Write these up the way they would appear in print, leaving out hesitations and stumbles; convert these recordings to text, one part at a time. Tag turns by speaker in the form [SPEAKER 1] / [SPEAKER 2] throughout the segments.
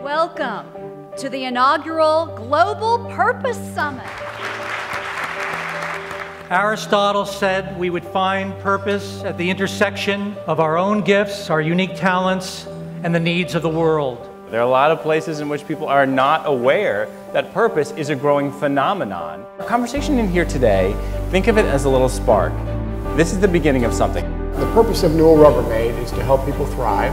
[SPEAKER 1] Welcome to the inaugural Global Purpose Summit.
[SPEAKER 2] Aristotle said we would find purpose at the intersection of our own gifts, our unique talents, and the needs of the world.
[SPEAKER 3] There are a lot of places in which people are not aware that purpose is a growing phenomenon. Our conversation in here today, think of it as a little spark. This is the beginning of something.
[SPEAKER 4] The purpose of Newell Rubbermaid is to help people thrive.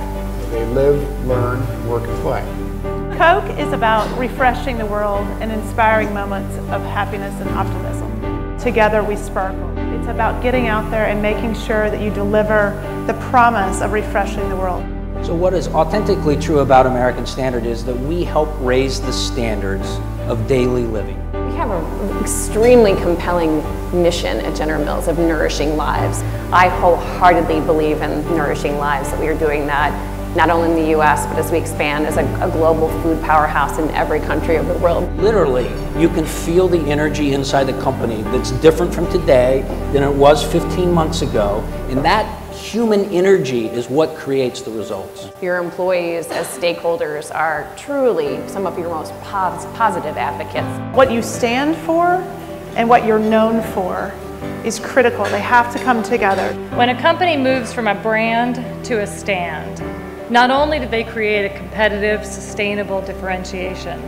[SPEAKER 4] They live, learn, work, and play.
[SPEAKER 5] Coke is about refreshing the world and inspiring moments of happiness and optimism. Together we sparkle. It's about getting out there and making sure that you deliver the promise of refreshing the world.
[SPEAKER 6] So what is authentically true about American Standard is that we help raise the standards of daily living.
[SPEAKER 7] We have an extremely compelling mission at General Mills of nourishing lives. I wholeheartedly believe in nourishing lives, that we are doing that not only in the U.S., but as we expand as a global food powerhouse in every country of the world.
[SPEAKER 6] Literally, you can feel the energy inside the company that's different from today than it was 15 months ago, and that human energy is what creates the results.
[SPEAKER 7] Your employees as stakeholders are truly some of your most positive advocates.
[SPEAKER 5] What you stand for and what you're known for is critical. They have to come together.
[SPEAKER 8] When a company moves from a brand to a stand, not only do they create a competitive, sustainable differentiation,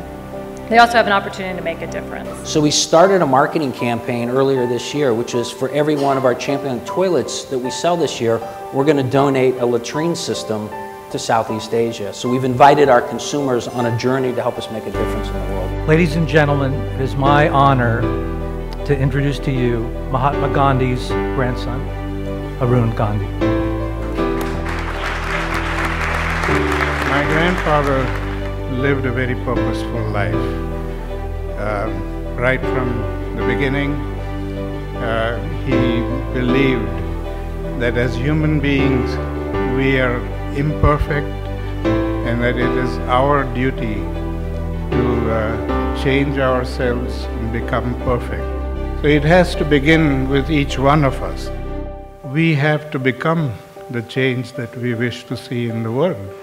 [SPEAKER 8] they also have an opportunity to make a difference.
[SPEAKER 6] So we started a marketing campaign earlier this year, which is for every one of our Champion toilets that we sell this year, we're going to donate a latrine system to Southeast Asia. So we've invited our consumers on a journey to help us make a difference in the world.
[SPEAKER 2] Ladies and gentlemen, it is my honor to introduce to you Mahatma Gandhi's grandson, Arun Gandhi.
[SPEAKER 9] My grandfather lived a very purposeful life. Right from the beginning, he believed that as human beings we are imperfect and that it is our duty to change ourselves and become perfect. So it has to begin with each one of us. We have to become the change that we wish to see in the world.